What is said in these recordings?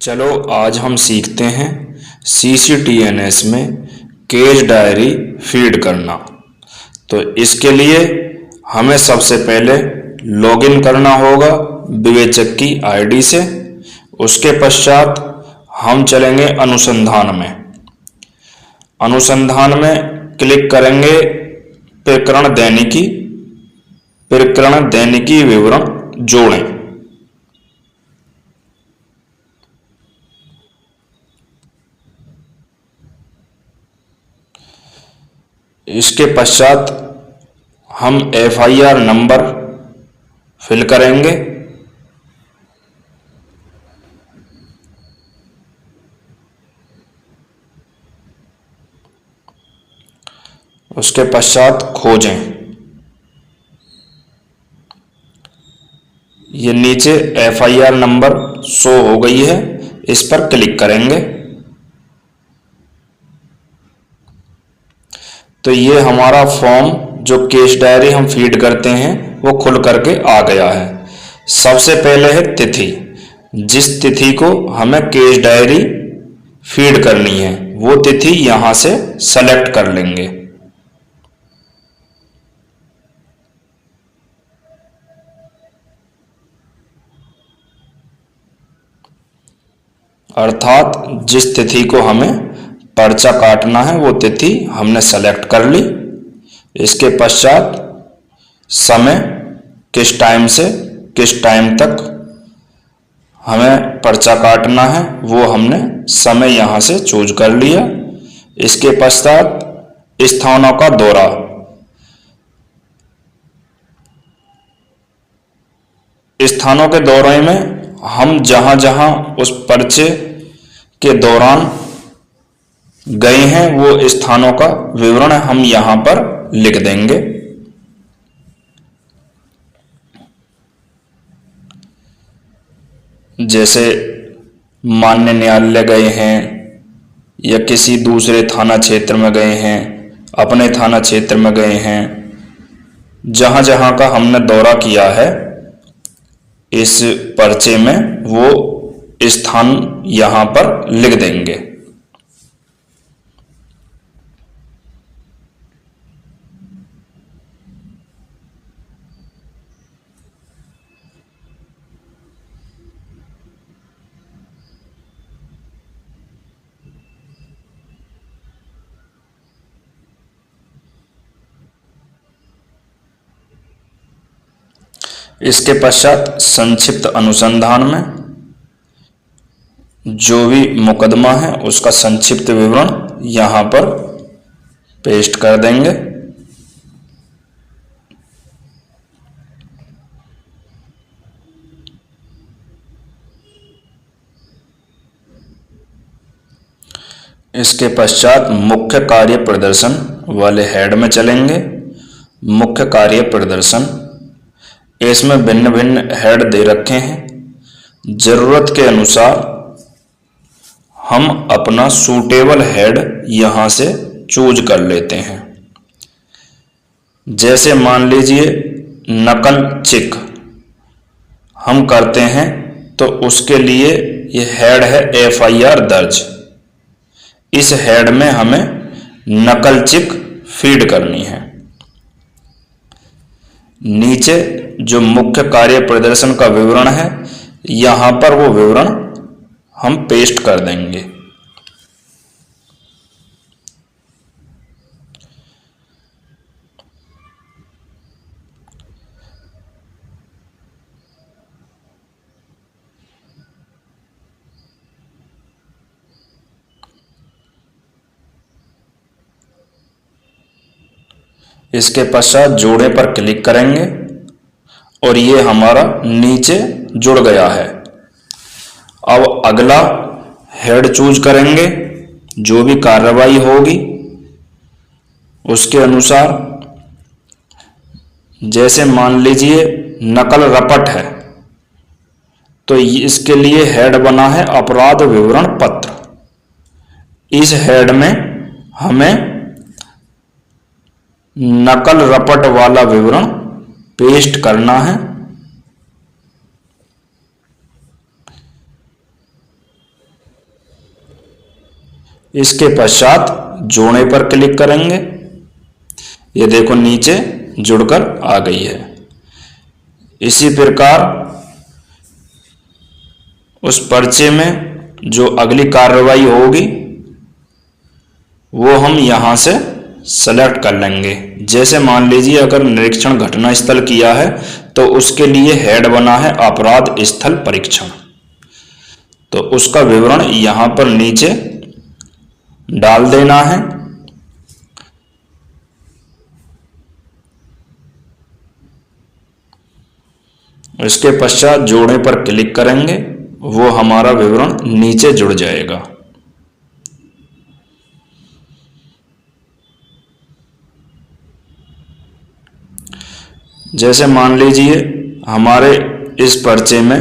चलो आज हम सीखते हैं CCTNS में केस डायरी फीड करना। तो इसके लिए हमें सबसे पहले लॉगिन करना होगा विवेचक की आईडी से। उसके पश्चात हम चलेंगे अनुसंधान में। अनुसंधान में क्लिक करेंगे प्रकरण दैनिकी विवरण जोड़ें। इसके पश्चात हम FIR नंबर फिल करेंगे। उसके पश्चात खोजें। ये नीचे FIR नंबर शो हो गई है, इस पर क्लिक करेंगे तो ये हमारा फॉर्म जो केस डायरी हम फीड करते हैं वो खुल करके आ गया है। सबसे पहले है तिथि। जिस तिथि को हमें केस डायरी फीड करनी है वो तिथि यहां से सेलेक्ट कर लेंगे। अर्थात जिस तिथि को हमें पर्चा काटना है वो तिथि हमने सेलेक्ट कर ली। इसके पश्चात समय किस टाइम से किस टाइम तक हमें पर्चा काटना है वो हमने समय यहां से चूज कर लिया। इसके पश्चात स्थानों का दौरा। स्थानों के दौरे में हम जहां जहां उस पर्चे के दौरान गए हैं वो स्थानों का विवरण हम यहां पर लिख देंगे। जैसे मान्य न्यायालय गए हैं या किसी दूसरे थाना क्षेत्र में गए हैं, अपने थाना क्षेत्र में गए हैं, जहां जहां का हमने दौरा किया है इस पर्चे में वो स्थान यहां पर लिख देंगे। इसके पश्चात संक्षिप्त अनुसंधान में जो भी मुकदमा है उसका संक्षिप्त विवरण यहां पर पेस्ट कर देंगे। इसके पश्चात मुख्य कार्य प्रदर्शन वाले हेड में चलेंगे। मुख्य कार्य प्रदर्शन, इसमें भिन्न भिन्न हेड दे रखे हैं। जरूरत के अनुसार हम अपना सूटेबल हेड यहां से चूज कर लेते हैं। जैसे मान लीजिए नकल चेक हम करते हैं तो उसके लिए ये हेड है FIR दर्ज। इस हेड में हमें नकल चेक फीड करनी है। नीचे जो मुख्य कार्य प्रदर्शन का विवरण है यहां पर वो विवरण हम पेस्ट कर देंगे। इसके पश्चात जोड़े पर क्लिक करेंगे और ये हमारा नीचे जुड़ गया है। अब अगला हेड चूज करेंगे। जो भी कार्रवाई होगी उसके अनुसार, जैसे मान लीजिए नकल रपट है तो इसके लिए हेड बना है अपराध विवरण पत्र। इस हेड में हमें नकल रपट वाला विवरण पेस्ट करना है। इसके पश्चात जोड़े पर क्लिक करेंगे। ये देखो नीचे जुड़कर आ गई है। इसी प्रकार उस पर्चे में जो अगली कार्रवाई होगी वो हम यहाँ से सेलेक्ट कर लेंगे। जैसे मान लीजिए अगर निरीक्षण घटना स्थल किया है तो उसके लिए हेड बना है अपराध स्थल परीक्षण, तो उसका विवरण यहाँ पर नीचे डाल देना है। इसके पश्चात जोड़े पर क्लिक करेंगे, वो हमारा विवरण नीचे जुड़ जाएगा। जैसे मान लीजिए हमारे इस पर्चे में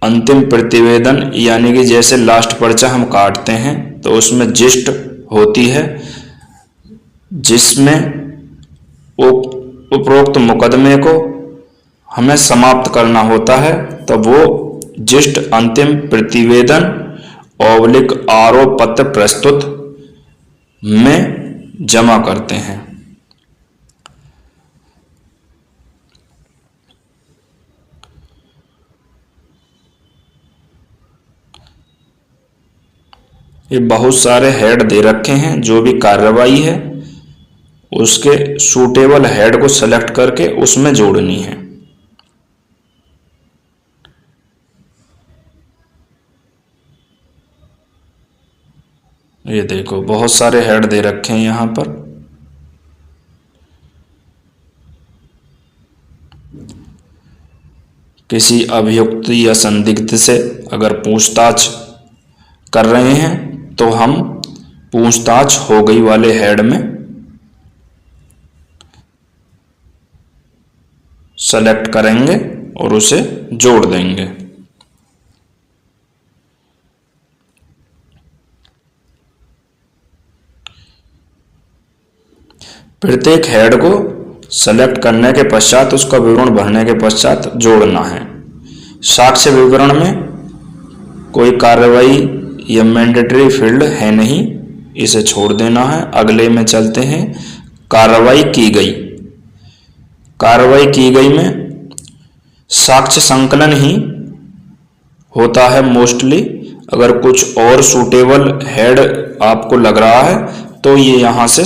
अंतिम प्रतिवेदन यानी कि जैसे लास्ट पर्चा हम काटते हैं तो उसमें जिस्ट होती है, जिसमें उपरोक्त मुकदमे को हमें समाप्त करना होता है, तो वो जिस्ट अंतिम प्रतिवेदन / आरोप पत्र प्रस्तुत में जमा करते हैं। ये बहुत सारे हेड दे रखे हैं। जो भी कार्रवाई है उसके सूटेबल हेड को सेलेक्ट करके उसमें जोड़नी है। ये देखो बहुत सारे हेड दे रखे हैं यहाँ पर। किसी अभियुक्त या संदिग्ध से अगर पूछताछ कर रहे हैं तो हम पूछताछ हो गई वाले हेड में सेलेक्ट करेंगे और उसे जोड़ देंगे। प्रत्येक हेड को सेलेक्ट करने के पश्चात उसका विवरण भरने के पश्चात जोड़ना है। साक्ष्य विवरण में कोई कार्रवाई या मैंडेटरी फील्ड है नहीं, इसे छोड़ देना है। अगले में चलते हैं। कार्रवाई की गई। कार्रवाई की गई में साक्ष्य संकलन ही होता है मोस्टली। अगर कुछ और सूटेबल हेड आपको लग रहा है तो ये यहाँ से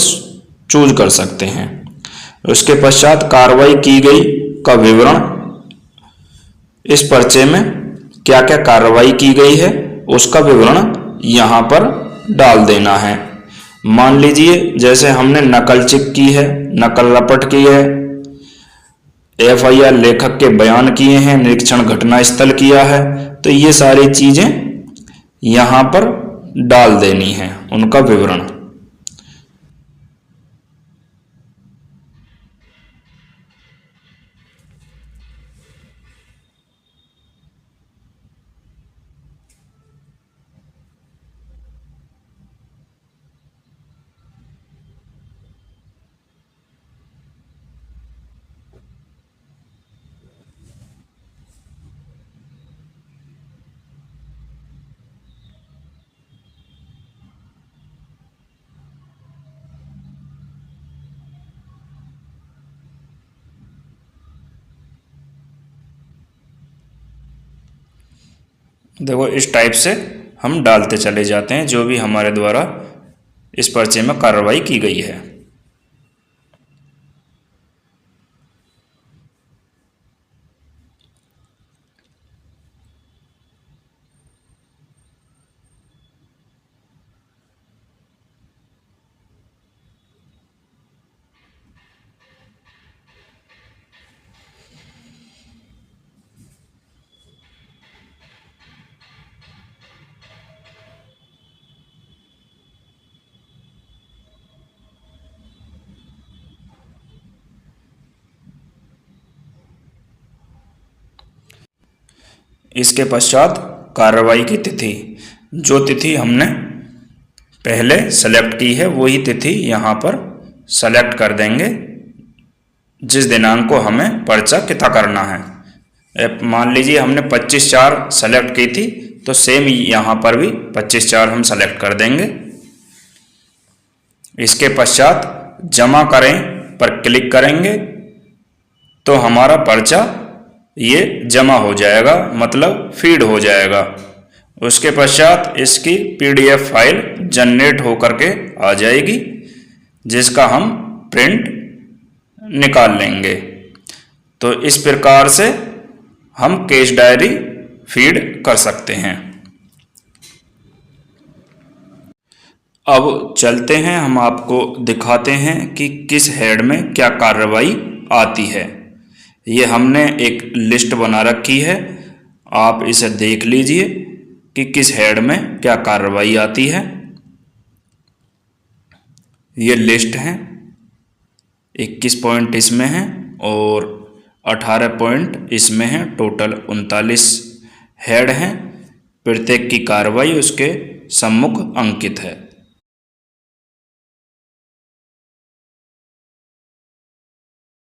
चूज कर सकते हैं। उसके पश्चात कार्रवाई की गई का विवरण, इस पर्चे में क्या क्या कार्रवाई की गई है उसका विवरण यहाँ पर डाल देना है। मान लीजिए जैसे हमने नकल चेक की है, नकल रपट की है, FIR लेखक के बयान किए हैं, निरीक्षण घटना स्थल किया है, तो ये सारी चीजें यहाँ पर डाल देनी है उनका विवरण। देखो इस टाइप से हम डालते चले जाते हैं जो भी हमारे द्वारा इस पर्चे में कार्रवाई की गई है। इसके पश्चात कार्रवाई की तिथि, जो तिथि हमने पहले सेलेक्ट की है वही तिथि यहाँ पर सेलेक्ट कर देंगे जिस दिनांक को हमें पर्चा किता करना है। मान लीजिए हमने 25/4 सेलेक्ट की थी तो सेम यहाँ पर भी 25/4 हम सेलेक्ट कर देंगे। इसके पश्चात जमा करें पर क्लिक करेंगे तो हमारा पर्चा ये जमा हो जाएगा, मतलब फीड हो जाएगा। उसके पश्चात इसकी PDF फाइल जनरेट होकर के आ जाएगी, जिसका हम प्रिंट निकाल लेंगे। तो इस प्रकार से हम केस डायरी फीड कर सकते हैं। अब चलते हैं, हम आपको दिखाते हैं कि किस हेड में क्या कार्रवाई आती है। ये हमने एक लिस्ट बना रखी है, आप इसे देख लीजिए कि किस हेड में क्या कार्रवाई आती है। ये लिस्ट है, 21 पॉइंट इसमें है और 18 पॉइंट इसमें है। टोटल 39 हेड हैं। प्रत्येक की कार्रवाई उसके सम्मुख अंकित है।